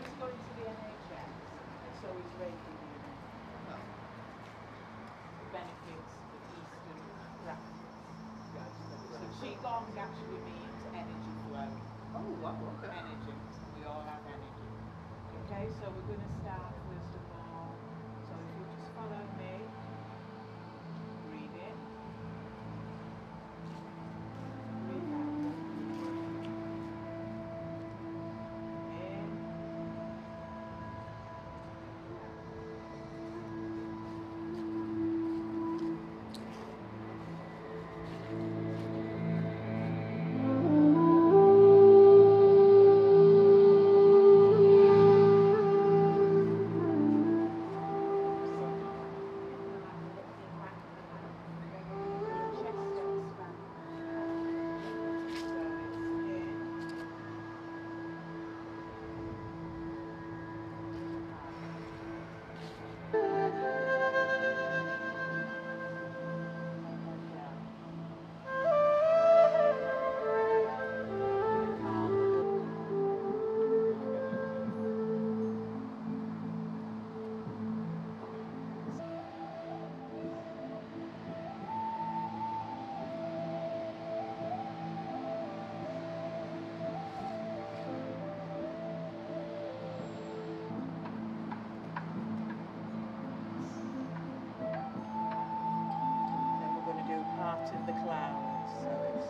is going to the NHS, and so is raking in the benefits of Eastern practice. So Qigong actually means energy flow. Oh, wow, okay. Energy. We all have energy. Okay, so we're going to start first of all. So if you just follow me, breathe in, breathe out. In, in the clouds. So it's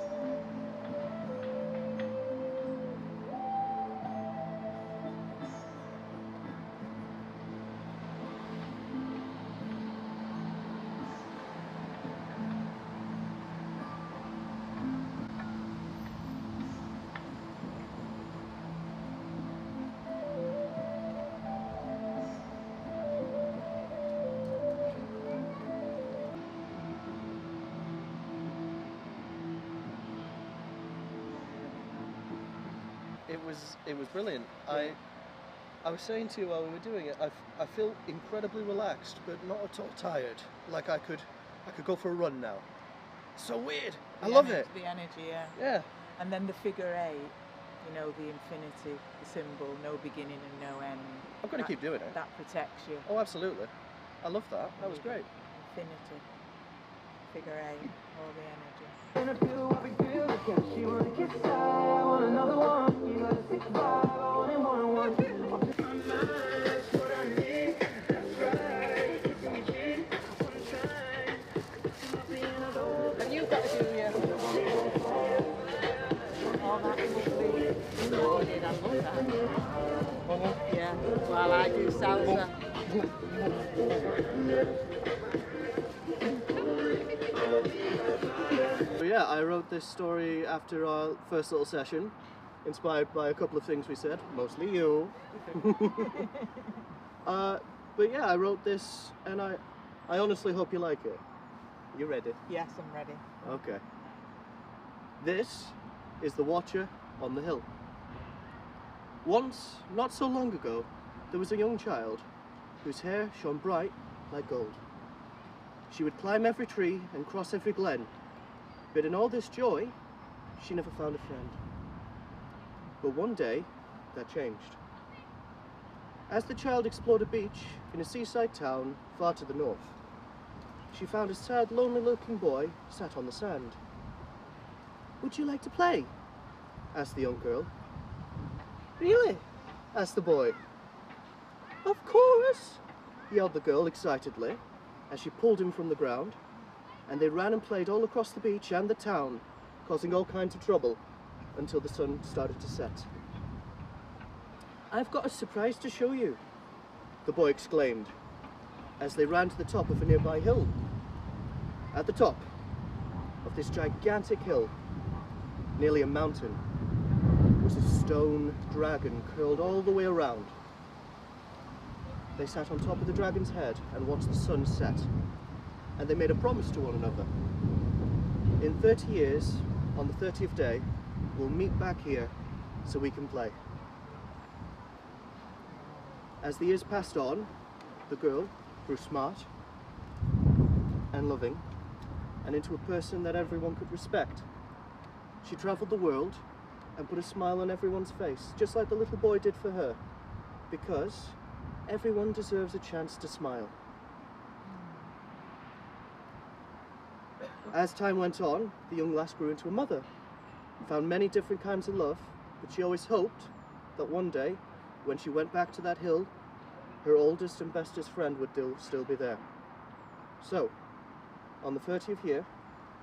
It was brilliant. I was saying to you while we were doing it, I feel incredibly relaxed, but not at all tired. Like I could go for a run now. So weird. I love it. The energy, yeah. Yeah. And then the figure 8, you know, the infinity, the symbol, no beginning and no end. I'm going to keep doing it. That protects you. Oh, absolutely. I love that. That was great. Infinity, figure 8, all the energy. And you've got to do All that lovely recording, I love that. Yeah, while I do salsa. So yeah, I wrote this story after our first little session, inspired by a couple of things we said, mostly you. But yeah, I wrote this, and I honestly hope you like it. You ready? Yes, I'm ready. Okay. This is the Watcher on the Hill. Once, not so long ago, there was a young child whose hair shone bright like gold. She would climb every tree and cross every glen, but in all this joy, she never found a friend. But one day, that changed. As the child explored a beach in a seaside town far to the north, she found a sad, lonely-looking boy sat on the sand. "Would you like to play?" asked the young girl. "Really?" asked the boy. "Of course!" yelled the girl excitedly as she pulled him from the ground, and they ran and played all across the beach and the town, causing all kinds of trouble until the sun started to set. "I've got a surprise to show you," the boy exclaimed as they ran to the top of a nearby hill. At the top of this gigantic hill, nearly a mountain, was a stone dragon curled all the way around. They sat on top of the dragon's head and watched the sun set, and they made a promise to one another. "In 30 years, on the 30th day, we'll meet back here so we can play." As the years passed on, the girl grew smart and loving, and into a person that everyone could respect. She travelled the world and put a smile on everyone's face, just like the little boy did for her. because everyone deserves a chance to smile. As time went on, the young lass grew into a mother, found many different kinds of love, but she always hoped that one day, when she went back to that hill, her oldest and bestest friend would still be there. So, on the 30th year,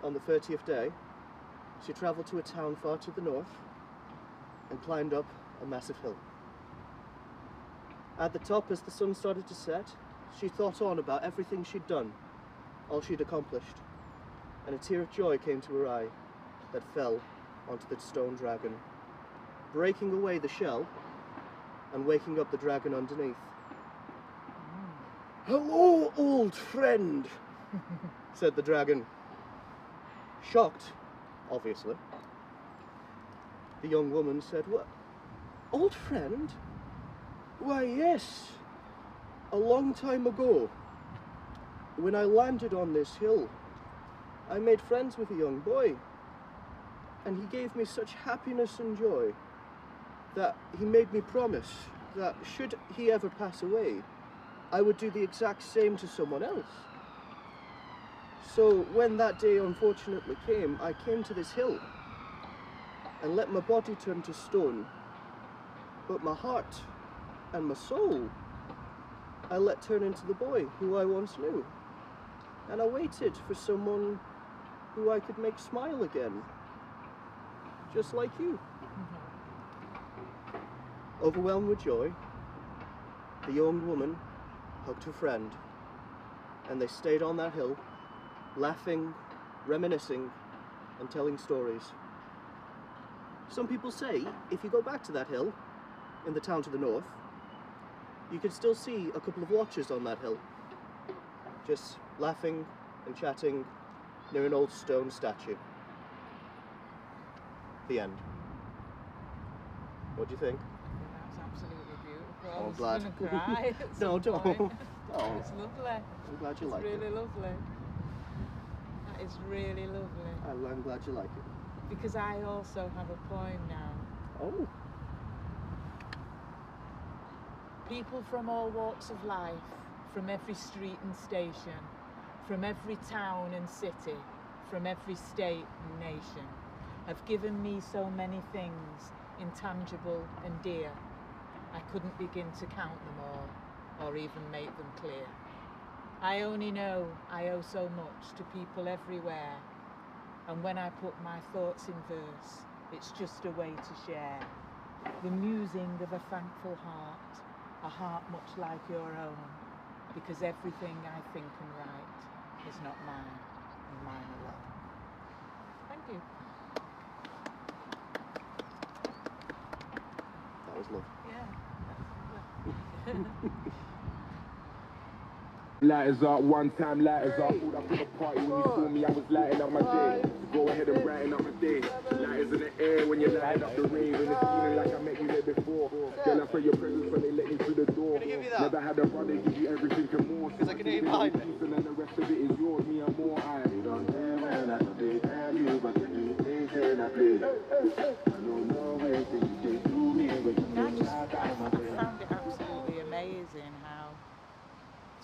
on the 30th day, she travelled to a town far to the north and climbed up a massive hill. At the top, as the sun started to set, she thought on about everything she'd done, all she'd accomplished, and a tear of joy came to her eye that fell onto the stone dragon, breaking away the shell and waking up the dragon underneath. "Hello, old friend," said the dragon. Shocked, obviously. The young woman said, "What, old friend? Why, yes. A long time ago, when I landed on this hill, I made friends with a young boy, and he gave me such happiness and joy that he made me promise that should he ever pass away, I would do the exact same to someone else. So when that day unfortunately came, I came to this hill and let my body turn to stone, but my heart and my soul I let turn into the boy who I once knew, and I waited for someone who I could make smile again, just like you." Overwhelmed with joy, the young woman hugged her friend, and they stayed on that hill, laughing, reminiscing, and telling stories. Some people say if you go back to that hill, in the town to the north, you can still see a couple of watchers on that hill, just laughing and chatting near an old stone statue. The end. What do you think? That's absolutely beautiful. Oh, I'm I'm glad. going to cry at No, some don't. point. Oh, It's lovely. I'm glad you like It's really it. lovely. That is really lovely. I'm glad you like it. Because I also have a poem now. Oh. People from all walks of life, from every street and station, from every town and city, from every state and nation, have given me so many things, intangible and dear. I couldn't begin to count them all, or even make them clear. I only know I owe so much to people everywhere, and when I put my thoughts in verse, it's just a way to share the musing of a thankful heart, a heart much like your own, because everything I think and write is not mine, and mine alone. Thank you. That was love. Yeah. Lighters up, one time lighters up. Pulled up to the party when you saw me, I was lighting up my day. Go ahead and brighten up my day. Lighters in the air when you're lighting up the rave. And it's feeling like I met you there before. Girl, I felt your presence when they let me through the door. Never had a brother give you everything and more. Because I can hear you behind me. And then the rest of it is yours, me and more. I don't care when I play, and you, but you do things when I play. I don't know anything you can do me when you I found it absolutely amazing how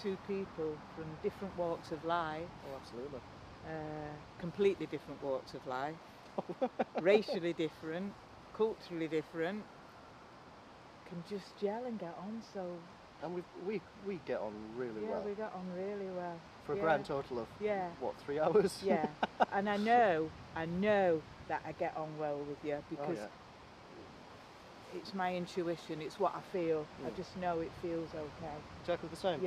two people from different walks of life, Oh, absolutely. completely different walks of life, racially different, culturally different, can just gel and get on so. And we get on really Yeah, well. we got on really well. For a Yeah. grand total of, Yeah. what, 3 hours? Yeah, and I know that I get on well with you because yeah. it's my intuition, it's what I feel. I Mm. just know it feels okay. Exactly the same.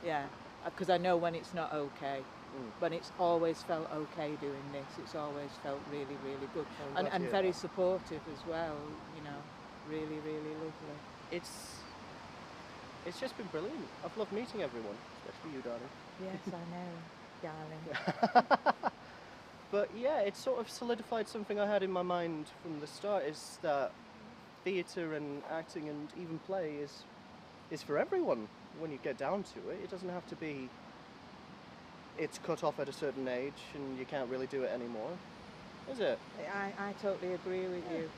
Yeah, because I know when it's not okay. When it's always felt okay doing this, it's always felt really, really good. I'm glad to And hear very that. supportive as well, you know, really, really lovely. It's just been brilliant. I've loved meeting everyone, especially you, darling. Yes, I know, darling. But yeah, it sort of solidified something I had in my mind from the start, is that theatre and acting and even play is for everyone when you get down to it. It doesn't have to be it's cut off at a certain age and you can't really do it anymore, is it? I totally agree with you.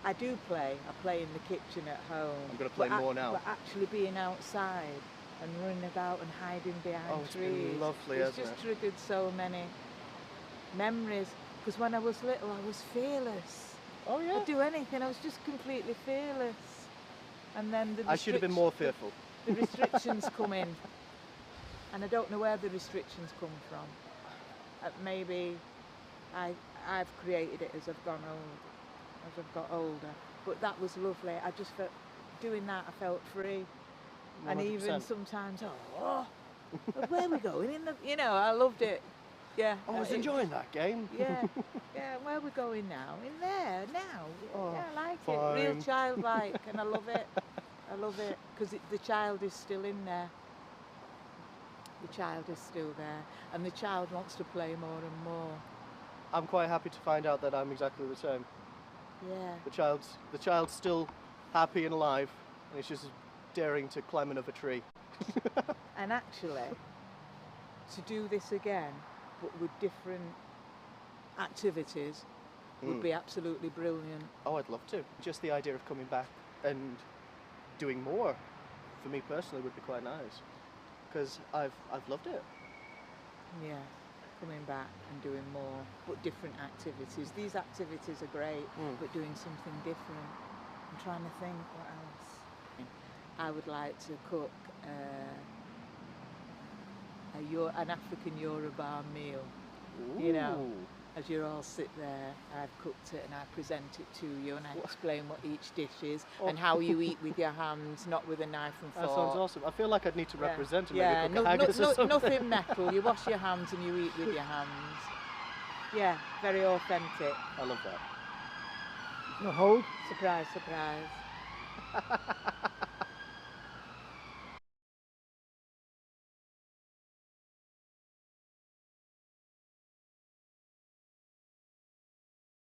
I do play. I play in the kitchen at home. I'm going to play more now. But actually being outside and running about and hiding behind it's trees. been lovely, it's hasn't just it? triggered so many memories. Because when I was little, I was fearless. Oh yeah. I'd do anything. I was just completely fearless. And then I should have been more fearful. The restrictions come in, and I don't know where the restrictions come from. Maybe I've created it as I've got older. But that was lovely. I just felt doing that. I felt free, 100%. and even sometimes, where are we going? I loved it. Yeah. I was enjoying that game. Yeah, yeah. Where are we going now? In there now. Oh, yeah, I like fine. it. Real childlike, and I love it. I love it because the child is still in there. The child is still there, and the child wants to play more and more. I'm quite happy to find out that I'm exactly the same. Yeah. The child's still happy and alive, and it's just daring to climb another tree. And actually, to do this again, but with different activities, would be absolutely brilliant. Oh, I'd love to. Just the idea of coming back and doing more, for me personally, would be quite nice. Because I've loved it. Yeah, coming back and doing more, but different activities. These activities are great, but doing something different. I'm trying to think what else. I would like to cook an African Yoruba meal. Ooh. You know, as you all sit there, I've cooked it and I present it to you and I explain what each dish is and how you eat with your hands, not with a knife and fork. That sounds awesome. I feel like I'd need to represent and yeah, maybe cook a haggis or something. nothing metal. You wash your hands and you eat with your hands. Yeah, very authentic. I love that. No hold. Surprise, surprise.